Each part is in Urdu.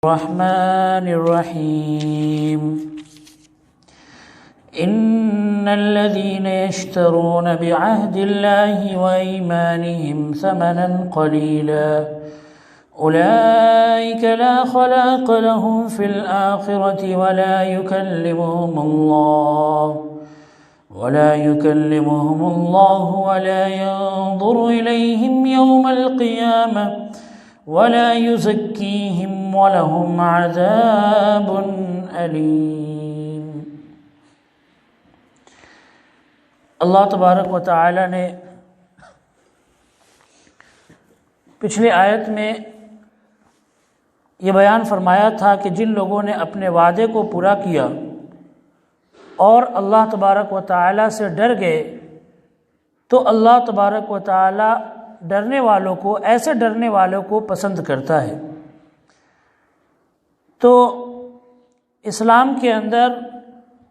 الرحمن الرحيم إن الذين يشترون بعهد الله وأيمانهم ثمنا قليلا أولئك لا خلاق لهم في الآخرة ولا يكلمهم الله ولا ينظر إليهم يوم القيامة ولا يزكيهم ولهم عذاب أليم۔ اللہ تبارک و تعالی نے پچھلے آیت میں یہ بیان فرمایا تھا کہ جن لوگوں نے اپنے وعدے کو پورا کیا اور اللہ تبارک و تعالی سے ڈر گئے تو اللہ تبارک و تعالی ایسے ڈرنے والوں کو پسند کرتا ہے۔ تو اسلام کے اندر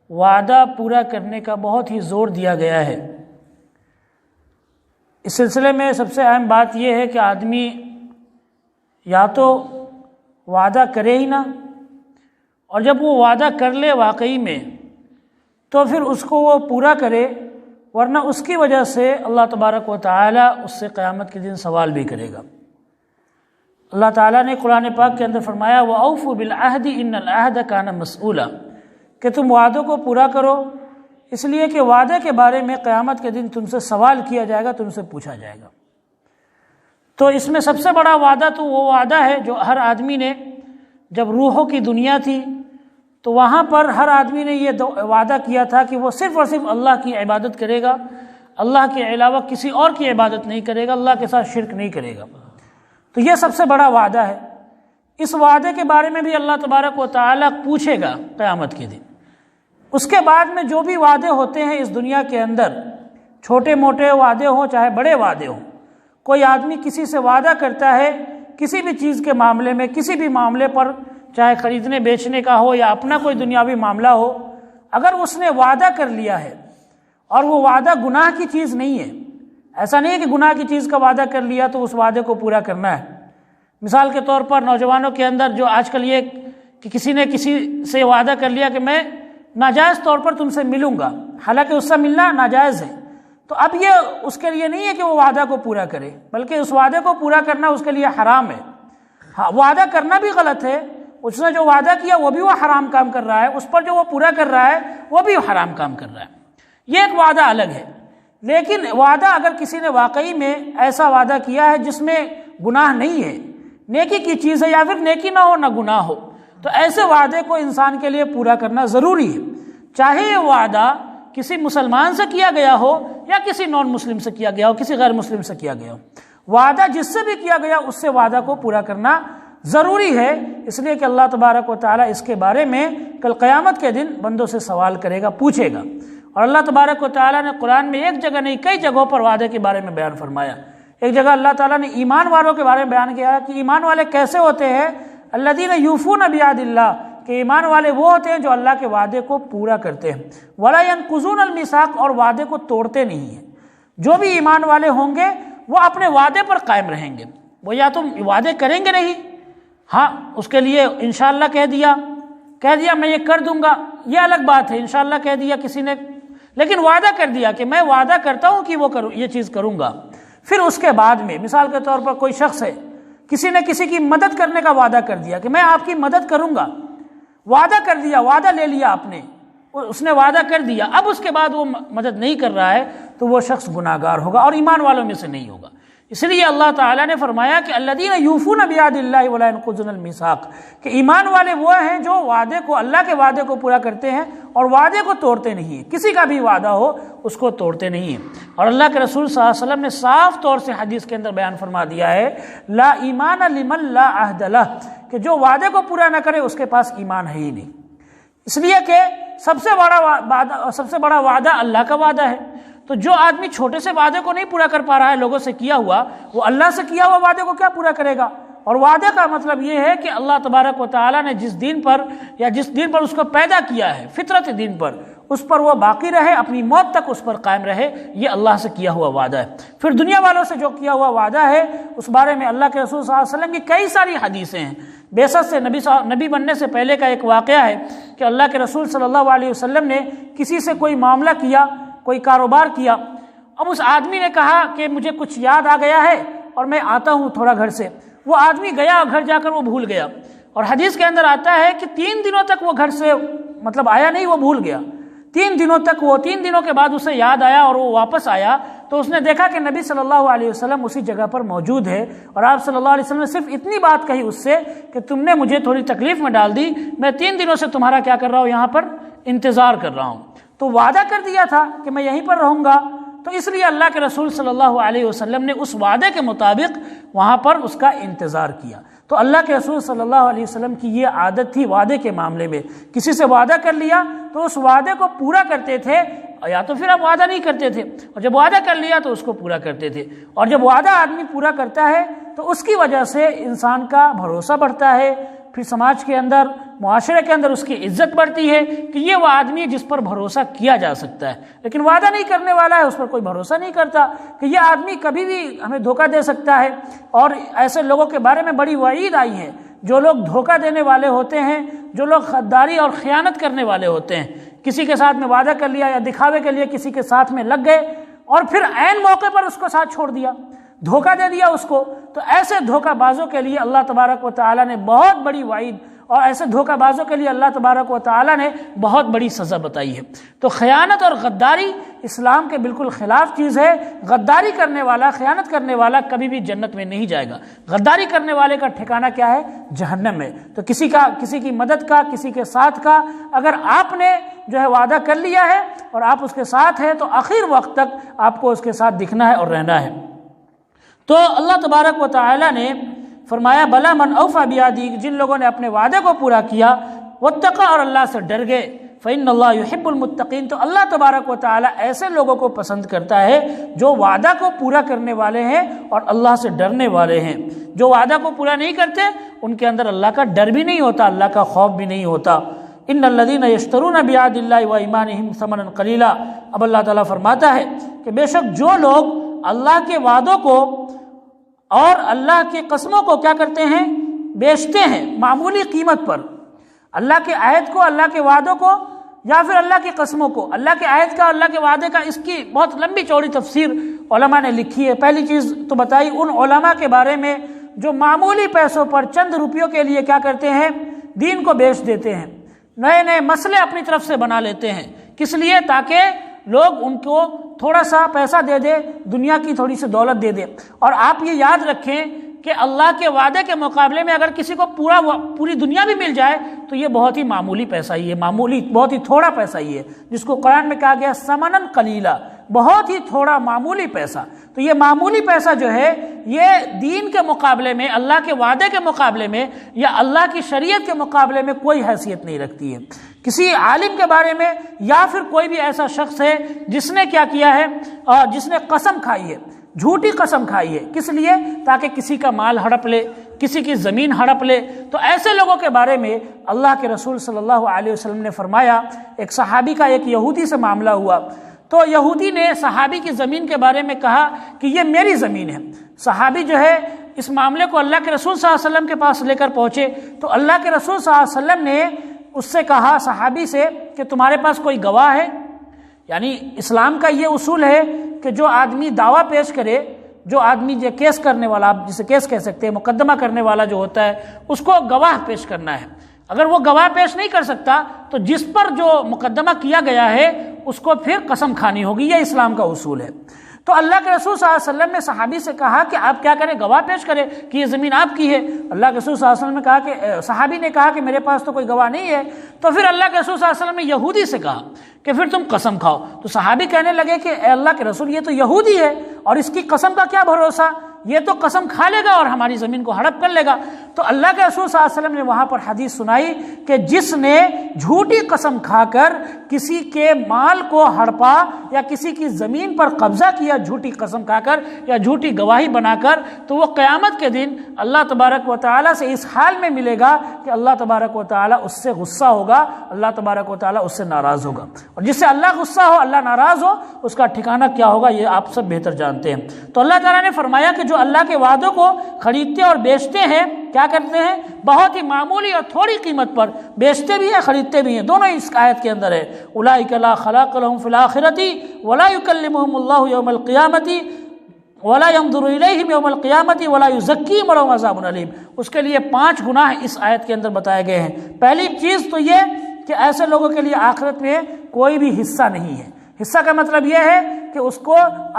وعدہ پورا کرنے کا بہت ہی زور دیا گیا ہے۔ اس سلسلے میں سب سے اہم بات یہ ہے کہ آدمی یا تو وعدہ کرے ہی نہ، اور جب وہ وعدہ کر لے واقعی میں تو پھر اس کو وہ پورا کرے، ورنہ اس کی وجہ سے اللہ تبارک و تعالی اس سے قیامت کے دن سوال بھی کرے گا۔ اللہ تعالیٰ نے قرآن پاک کے اندر فرمایا وَأَوْفُوا بِالْعَهْدِ إِنَّ الْعَهْدَ كَانَ مَسْئُولًا، کہ تم وعدوں کو پورا کرو، اس لیے کہ وعدے کے بارے میں قیامت کے دن تم سے سوال کیا جائے گا، تم سے پوچھا جائے گا۔ تو اس میں سب سے بڑا وعدہ تو وہ وعدہ ہے جو ہر آدمی نے، جب روحوں کی دنیا تھی تو وہاں پر ہر آدمی نے یہ وعدہ کیا تھا کہ وہ صرف اور صرف اللہ کی عبادت کرے گا، اللہ کے علاوہ کسی اور کی عبادت نہیں کرے گا، اللہ کے ساتھ شرک نہیں کرے گا۔ تو یہ سب سے بڑا وعدہ ہے۔ اس وعدے کے بارے میں بھی اللہ تبارک و تعالی پوچھے گا قیامت کے دن۔ اس کے بعد میں جو بھی وعدے ہوتے ہیں اس دنیا کے اندر، چھوٹے موٹے وعدے ہوں چاہے بڑے وعدے ہوں، کوئی آدمی کسی سے وعدہ کرتا ہے کسی بھی چیز کے معاملے میں، کسی بھی معاملے پر، چاہے خریدنے بیچنے کا ہو یا اپنا کوئی دنیاوی معاملہ ہو، اگر اس نے وعدہ کر لیا ہے اور وہ وعدہ گناہ کی چیز نہیں ہے، ایسا نہیں ہے کہ گناہ کی چیز کا وعدہ کر لیا تو اس وعدے کو پورا کرنا ہے۔ مثال کے طور پر نوجوانوں کے اندر جو آج کل یہ کہ کسی نے کسی سے وعدہ کر لیا کہ میں ناجائز طور پر تم سے ملوں گا، حالانکہ اس سے ملنا ناجائز ہے، تو اب یہ اس کے لیے نہیں ہے کہ وہ وعدہ کو پورا کرے، بلکہ اس وعدے کو پورا کرنا اس کے لیے حرام ہے۔ ہاں، وعدہ کرنا بھی غلط ہے، اس نے جو وعدہ کیا وہ بھی وہ حرام کام کر رہا ہے، اس پر جو وہ پورا کر رہا ہے وہ بھی حرام کام کر رہا ہے، یہ ایک وعدہ الگ ہے۔ لیکن وعدہ اگر کسی نے واقعی میں ایسا وعدہ کیا ہے جس میں گناہ نہیں ہے، نیکی کی چیز ہے، یا پھر نیکی نہ ہو نہ گناہ ہو، تو ایسے وعدے کو انسان کے لیے پورا کرنا ضروری ہے، چاہے یہ وعدہ کسی مسلمان سے کیا گیا ہو یا کسی نان مسلم سے کیا گیا ہو، کسی غیر مسلم سے کیا گیا ہو، وعدہ جس سے بھی کیا گیا اس سے وعدہ کو پورا کرنا ضروری ہے، اس لیے کہ اللہ تبارک و تعالیٰ اس کے بارے میں کل قیامت کے دن بندوں سے سوال کرے گا، پوچھے گا۔ اور اللہ تبارک و تعالیٰ نے قرآن میں ایک جگہ نہیں کئی جگہوں پر وعدے کے بارے میں بیان فرمایا۔ ایک جگہ اللہ تعالیٰ نے ایمان والوں کے بارے میں بیان کیا ہے کہ ایمان والے کیسے ہوتے ہیں، الذین یوفون بعہد اللہ، کہ ایمان والے وہ ہوتے ہیں جو اللہ کے وعدے کو پورا کرتے ہیں، ولا ینقضون المیثاق، اور وعدے کو توڑتے نہیں ہیں۔ جو بھی ایمان والے ہوں گے وہ اپنے وعدے پر قائم رہیں گے، وہ یا تو وعدے کریں گے نہیں، ہاں اس کے لیے انشاءاللہ کہہ دیا میں یہ کر دوں گا، یہ الگ بات ہے، انشاءاللہ کہہ دیا کسی نے، لیکن وعدہ کر دیا کہ میں وعدہ کرتا ہوں کہ وہ یہ چیز کروں گا، پھر اس کے بعد میں مثال کے طور پر کوئی شخص ہے، کسی نے کسی کی مدد کرنے کا وعدہ کر دیا کہ میں آپ کی مدد کروں گا، وعدہ کر دیا، وعدہ لے لیا آپ نے، اس نے وعدہ کر دیا، اب اس کے بعد وہ مدد نہیں کر رہا ہے تو وہ شخص گناہ گار ہوگا اور ایمان والوں میں سے نہیں ہوگا۔ اس لیے اللہ تعالیٰ نے فرمایا کہ الذین یوفون بعہد اللہ ولا ینقضون المیثاق، کہ ایمان والے وہ ہیں جو وعدے کو، اللہ کے وعدے کو پورا کرتے ہیں اور وعدے کو توڑتے نہیں ہیں، کسی کا بھی وعدہ ہو اس کو توڑتے نہیں ہیں۔ اور اللہ کے رسول صلی اللہ علیہ وسلم نے صاف طور سے حدیث کے اندر بیان فرما دیا ہے لا ایمان لمن لا عہد لہ، کہ جو وعدے کو پورا نہ کرے اس کے پاس ایمان ہے ہی نہیں۔ اس لیے کہ سب سے بڑا وعدہ اللہ کا وعدہ ہے، تو جو آدمی چھوٹے سے وعدے کو نہیں پورا کر پا رہا ہے لوگوں سے کیا ہوا، وہ اللہ سے کیا ہوا وعدے کو کیا پورا کرے گا؟ اور وعدے کا مطلب یہ ہے کہ اللہ تبارک و تعالیٰ نے جس دین پر اس کو پیدا کیا ہے، فطرت دین پر، اس پر وہ باقی رہے، اپنی موت تک اس پر قائم رہے، یہ اللہ سے کیا ہوا وعدہ ہے۔ پھر دنیا والوں سے جو کیا ہوا وعدہ ہے اس بارے میں اللہ کے رسول صلی اللہ علیہ وسلم کی کئی ساری حدیثیں ہیں۔ بعثت سے نبی بننے سے پہلے کا ایک واقعہ ہے کہ اللہ کے رسول صلی اللہ علیہ وسلم نے کسی سے کوئی معاملہ کیا، کوئی کاروبار کیا، اب اس آدمی نے کہا کہ مجھے کچھ یاد آ گیا ہے اور میں آتا ہوں تھوڑا گھر سے۔ وہ آدمی گیا اور گھر جا کر وہ بھول گیا، اور حدیث کے اندر آتا ہے کہ 3 دنوں تک وہ گھر سے آیا نہیں، وہ بھول گیا۔ 3 دنوں تک 3 دنوں کے بعد اسے یاد آیا اور وہ واپس آیا تو اس نے دیکھا کہ نبی صلی اللہ علیہ وسلم اسی جگہ پر موجود ہے، اور آپ صلی اللہ علیہ وسلم نے صرف اتنی بات کہی اس سے کہ تم نے مجھے تھوڑی تکلیف میں ڈال دی، میں 3 دنوں سے تمہارا کیا کر رہا ہوں، یہاں پر انتظار کر رہا ہوں۔ تو وعدہ کر دیا تھا کہ میں یہیں پر رہوں گا، تو اس لیے اللہ کے رسول صلی اللہ علیہ وسلم نے اس وعدے کے مطابق وہاں پر اس کا انتظار کیا۔ تو اللہ کے رسول صلی اللہ علیہ وسلم کی یہ عادت تھی وعدے کے معاملے میں، کسی سے وعدہ کر لیا تو اس وعدے کو پورا کرتے تھے، یا تو پھر اب وعدہ نہیں کرتے تھے، اور جب وعدہ کر لیا تو اس کو پورا کرتے تھے۔ اور جب وعدہ آدمی پورا کرتا ہے تو اس کی وجہ سے انسان کا بھروسہ بڑھتا ہے، پھر سماج کے اندر، معاشرے کے اندر اس کی عزت بڑھتی ہے کہ یہ وہ آدمی ہے جس پر بھروسہ کیا جا سکتا ہے۔ لیکن وعدہ نہیں کرنے والا ہے، اس پر کوئی بھروسہ نہیں کرتا کہ یہ آدمی کبھی بھی ہمیں دھوکہ دے سکتا ہے۔ اور ایسے لوگوں کے بارے میں بڑی وعید آئی ہے، جو لوگ دھوکہ دینے والے ہوتے ہیں، جو لوگ غداری اور خیانت کرنے والے ہوتے ہیں، کسی کے ساتھ میں وعدہ کر لیا یا دکھاوے کے لیے کسی کے ساتھ میں لگ گئے اور پھر عین موقع پر اس کو ساتھ چھوڑ دیا، دھوکہ دے دیا اس کو، تو ایسے دھوکہ بازوں کے لیے اللہ تبارک و تعالیٰ نے بہت بڑی وعید، اور ایسے دھوکہ بازوں کے لیے اللہ تبارک و تعالیٰ نے بہت بڑی سزا بتائی ہے۔ تو خیانت اور غداری اسلام کے بالکل خلاف چیز ہے۔ غداری کرنے والا، خیانت کرنے والا کبھی بھی جنت میں نہیں جائے گا۔ غداری کرنے والے کا ٹھکانہ کیا ہے؟ جہنم میں۔ تو کسی کی مدد کا، کسی کے ساتھ کا اگر آپ نے جو ہے وعدہ کر لیا ہے اور آپ اس کے ساتھ ہیں تو آخر وقت تک آپ کو اس کے ساتھ دکھنا ہے اور رہنا ہے۔ تو اللہ تبارک و تعالیٰ نے فرمایا بلا من اوفی بعہدہ، جن لوگوں نے اپنے وعدے کو پورا کیا، واتقى، اور اللہ سے ڈر گئے، فإن اللہ يحب المتقین، تو اللہ تبارک و تعالیٰ ایسے لوگوں کو پسند کرتا ہے جو وعدہ کو پورا کرنے والے ہیں اور اللہ سے ڈرنے والے ہیں۔ جو وعدہ کو پورا نہیں کرتے ان کے اندر اللہ کا ڈر بھی نہیں ہوتا، اللہ کا خوف بھی نہیں ہوتا۔ ان الذین یشترون بعہد اللہ وایمانہم ثمنا قلیلا، اب اللہ تعالیٰ فرماتا ہے کہ بے شک جو لوگ اللہ کے وعدوں کو اور اللہ کی قسموں کو کیا کرتے ہیں؟ بیچتے ہیں معمولی قیمت پر، اللہ کے عہد کو، اللہ کے وعدوں کو، یا پھر اللہ کی قسموں کو۔ اللہ کے عہد کا، اللہ کے وعدے کا، اس کی بہت لمبی چوڑی تفسیر علماء نے لکھی ہے۔ پہلی چیز تو بتائی ان علماء کے بارے میں جو معمولی پیسوں پر، چند روپیوں کے لیے کیا کرتے ہیں؟ دین کو بیچ دیتے ہیں، نئے نئے مسئلے اپنی طرف سے بنا لیتے ہیں۔ کس لیے؟ تاکہ لوگ ان کو تھوڑا سا پیسہ دے دے، دنیا کی تھوڑی سی دولت دے دے۔ اور آپ یہ یاد رکھیں کہ اللہ کے وعدے کے مقابلے میں اگر کسی کو پوری دنیا بھی مل جائے تو یہ بہت ہی معمولی پیسہ ہی ہے، معمولی، بہت ہی تھوڑا پیسہ ہی ہے، جس کو قرآن میں کہا گیا ثمناً قلیلا، بہت ہی تھوڑا معمولی پیسہ۔ تو یہ معمولی پیسہ جو ہے یہ دین کے مقابلے میں، اللہ کے وعدے کے مقابلے میں یا اللہ کی شریعت کے مقابلے میں کوئی حیثیت نہیں رکھتی ہے۔ کسی عالم کے بارے میں یا پھر کوئی بھی ایسا شخص ہے جس نے کیا کیا ہے، جس نے قسم کھائی ہے، جھوٹی قسم کھائی ہے، کس لیے؟ تاکہ کسی کا مال ہڑپ لے، کسی کی زمین ہڑپ لے، تو ایسے لوگوں کے بارے میں اللہ کے رسول صلی اللہ علیہ وسلم نے فرمایا، ایک صحابی کا ایک یہودی سے معاملہ ہوا، تو یہودی نے صحابی کی زمین کے بارے میں کہا کہ یہ میری زمین ہے۔ صحابی جو ہے اس معاملے کو اللہ کے رسول صلی اللہ علیہ وسلم کے پاس لے کر پہنچے، تو اللہ کے رسول صلی اللہ علیہ وسلم نے اس سے کہا، صحابی سے، کہ تمہارے پاس کوئی گواہ ہے؟ یعنی اسلام کا یہ اصول ہے کہ جو آدمی دعویٰ پیش کرے، جو آدمی جو کیس کرنے والا، آپ جسے کیس کہہ سکتے ہیں، مقدمہ کرنے والا جو ہوتا ہے، اس کو گواہ پیش کرنا ہے۔ اگر وہ گواہ پیش نہیں کر سکتا تو جس پر جو مقدمہ کیا گیا ہے اس کو پھر قسم کھانی ہوگی، یہ اسلام کا اصول ہے۔ تو اللہ کے رسول صلی اللہ علیہ وسلم نے صحابی سے کہا کہ آپ کیا کریں؟ گواہ پیش کریں کہ یہ زمین آپ کی ہے۔ اللہ کے رسول صلی اللہ علیہ وسلم نے کہا کہ صحابی نے کہا کہ میرے پاس تو کوئی گواہ نہیں ہے۔ تو پھر اللہ کے رسول صلی اللہ علیہ وسلم نے یہودی سے کہا کہ پھر تم قسم کھاؤ۔ تو صحابی کہنے لگے کہ اے اللہ کے رسول، یہ تو یہودی ہے اور اس کی قسم کا کیا بھروسہ یہ تو قسم کھا لے گا اور ہماری زمین کو ہڑپ کر لے گا۔ تو اللہ کے رسول صلی اللہ علیہ وسلم نے وہاں پر حدیث سنائی کہ جس نے جھوٹی قسم کھا کر کسی کے مال کو ہڑپا یا کسی کی زمین پر قبضہ کیا جھوٹی قسم کھا کر یا جھوٹی گواہی بنا کر، تو وہ قیامت کے دن اللہ تبارک و تعالیٰ سے اس حال میں ملے گا کہ اللہ تبارک و تعالیٰ اس سے غصہ ہوگا، اللہ تبارک و تعالیٰ اس سے ناراض ہوگا۔ اور جس سے اللہ غصہ ہو، اللہ ناراض ہو، اس کا ٹھکانہ کیا ہوگا یہ آپ سب بہتر جانتے ہیں۔ تو اللہ تعالیٰ نے فرمایا کہ جو اللہ کے وعدوں کو خریدتے اور بیچتے ہیں، کیا کرتے ہیں؟ بہت ہی معمولی اور تھوڑی قیمت پر بیچتے بھی ہیں، خریدتے بھی ہیں، دونوں اس آیت کے اندر ہے۔ اولئک لا خلاق لهم فی الآخرۃ ولا یکلمهم اللہ یوم القیامۃ ولا ينظر الیہم یوم القیامۃ ولا یزکیہم ولہم عذاب علیم۔ اس کے لیے 5 گناہ اس آیت کے اندر بتائے گئے ہیں۔ پہلی چیز تو یہ کہ ایسے لوگوں کے لیے آخرت میں کوئی بھی حصہ نہیں ہے۔ حصہ کا مطلب یہ ہے کہ اس کو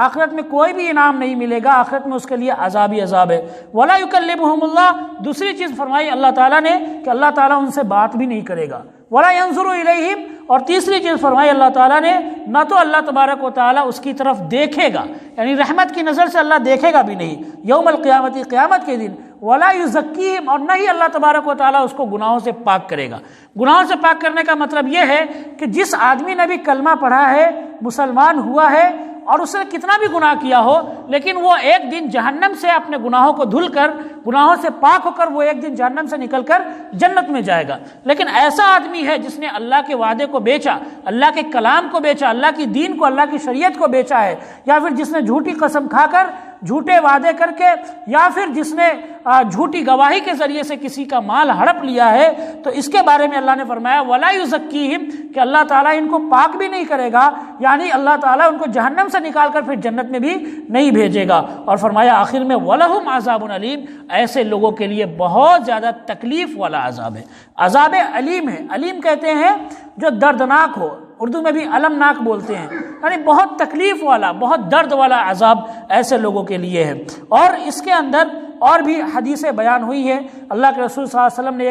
آخرت میں کوئی بھی انعام نہیں ملے گا، آخرت میں اس کے لیے عذاب ہی عذاب ہے۔ ولا یکلمہم اللہ، دوسری چیز فرمائی اللہ تعالیٰ نے کہ اللہ تعالیٰ ان سے بات بھی نہیں کرے گا۔ ولا ینظر الیہم، اور تیسری چیز فرمائی اللہ تعالیٰ نے، نہ تو اللہ تبارک و تعالیٰ اس کی طرف دیکھے گا، یعنی رحمت کی نظر سے اللہ دیکھے گا بھی نہیں یوم القیامت، قیامت کے دن۔ ولا یزکیہم، اور نہ ہی اللہ تبارک و تعالیٰ اس کو گناہوں سے پاک کرے گا۔ گناہوں سے پاک کرنے کا مطلب یہ ہے کہ جس آدمی نے بھی کلمہ پڑھا ہے، مسلمان ہوا ہے، اور اس نے کتنا بھی گناہ کیا ہو، لیکن وہ ایک دن جہنم سے اپنے گناہوں کو دھل کر، گناہوں سے پاک ہو کر وہ ایک دن جہنم سے نکل کر جنت میں جائے گا۔ لیکن ایسا آدمی ہے جس نے اللہ کے وعدے کو بیچا، اللہ کے کلام کو بیچا، اللہ کی دین کو، اللہ کی شریعت کو بیچا ہے، یا پھر جس نے جھوٹی قسم کھا کر، جھوٹے وعدے کر کے، یا پھر جس نے جھوٹی گواہی کے ذریعے سے کسی کا مال ہڑپ لیا ہے، تو اس کے بارے میں اللہ نے فرمایا ولا یزکیہم، کہ اللہ تعالیٰ ان کو پاک بھی نہیں کرے گا، یعنی اللہ تعالیٰ ان کو جہنم سے نکال کر پھر جنت میں بھی نہیں بھیجے گا۔ اور فرمایا آخر میں وَلَهُمْ عَذَابٌ علیم، ایسے لوگوں کے لیے بہت زیادہ تکلیف والا عذاب ہے، عذاب علیم ہے۔ علیم کہتے ہیں جو دردناک ہو، اردو میں بھی المناک بولتے ہیں، یعنی بہت تکلیف والا، بہت درد والا عذاب ایسے لوگوں کے لیے ہے۔ اور اس کے اندر اور بھی حدیثیں بیان ہوئی ہے۔ اللہ کے رسول صلی اللہ علیہ وسلم نے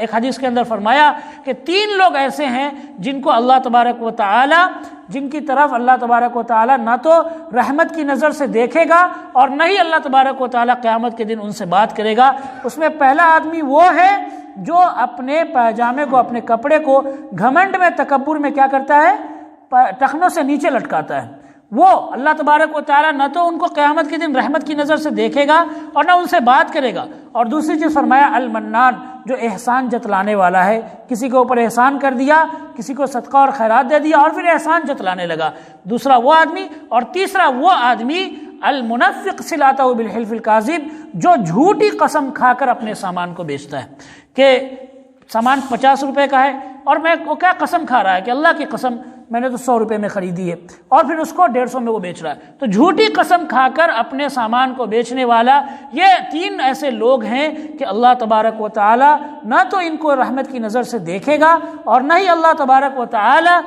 ایک حدیث کے اندر فرمایا کہ 3 لوگ ایسے ہیں جن کو اللہ تبارک و تعالی، جن کی طرف اللہ تبارک و تعالی نہ تو رحمت کی نظر سے دیکھے گا اور نہ ہی اللہ تبارک و تعالی قیامت کے دن ان سے بات کرے گا۔ اس میں پہلا آدمی وہ ہے جو اپنے پاجامے کو، اپنے کپڑے کو گھمنڈ میں، تکبر میں کیا کرتا ہے؟ ٹخنوں سے نیچے لٹکاتا ہے۔ وہ اللہ تبارک و تعالیٰ نہ تو ان کو قیامت کے دن رحمت کی نظر سے دیکھے گا اور نہ ان سے بات کرے گا۔ اور دوسری چیز فرمایا المنان، جو احسان جتلانے والا ہے، کسی کے اوپر احسان کر دیا، کسی کو صدقہ اور خیرات دے دیا اور پھر احسان جتلانے لگا، دوسرا وہ آدمی۔ اور تیسرا وہ آدمی المنفق صلاتہ بالحلف الکاذب، جو جھوٹی قسم کھا کر اپنے سامان کو بیچتا ہے کہ سامان 50 روپے کا ہے اور وہ کیا قسم کھا رہا ہے کہ اللہ کی قسم میں نے تو 100 روپے میں خریدی ہے، اور پھر اس کو 150 میں وہ بیچ رہا ہے۔ تو جھوٹی قسم کھا کر اپنے سامان کو بیچنے والا، یہ 3 ایسے لوگ ہیں کہ اللہ تبارک و تعالی نہ تو ان کو رحمت کی نظر سے دیکھے گا اور نہ ہی اللہ تبارک و تعالی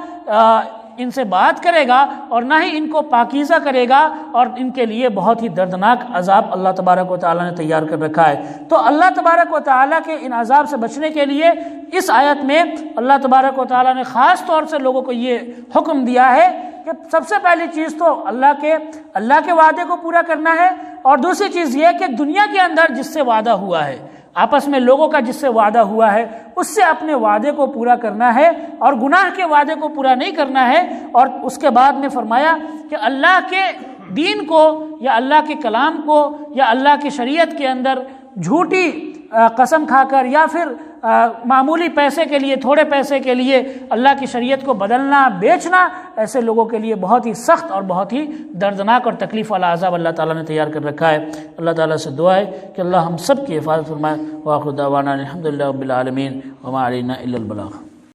ان سے بات کرے گا اور نہ ہی ان کو پاکیزہ کرے گا، اور ان کے لیے بہت ہی دردناک عذاب اللہ تبارک و تعالیٰ نے تیار کر رکھا ہے۔ تو اللہ تبارک و تعالیٰ کے ان عذاب سے بچنے کے لیے اس آیت میں اللہ تبارک و تعالیٰ نے خاص طور سے لوگوں کو یہ حکم دیا ہے کہ سب سے پہلی چیز تو اللہ کے وعدے کو پورا کرنا ہے، اور دوسری چیز یہ کہ دنیا کے اندر جس سے وعدہ ہوا ہے، آپس میں لوگوں کا جس سے وعدہ ہوا ہے، اس سے اپنے وعدے کو پورا کرنا ہے اور گناہ کے وعدے کو پورا نہیں کرنا ہے۔ اور اس کے بعد میں فرمایا کہ اللہ کے دین کو یا اللہ کے کلام کو یا اللہ کی شریعت کے اندر جھوٹی قسم کھا کر یا پھر معمولی پیسے کے لیے، تھوڑے پیسے کے لیے اللہ کی شریعت کو بدلنا، بیچنا، ایسے لوگوں کے لیے بہت ہی سخت اور بہت ہی دردناک اور تکلیف والا عذاب اللہ تعالیٰ نے تیار کر رکھا ہے۔ اللہ تعالیٰ سے دعا ہے کہ اللہ ہم سب کی حفاظت فرمائے۔ وآخر دعوانا الحمدللہ رب العالمین وما علینا الا البلاغ۔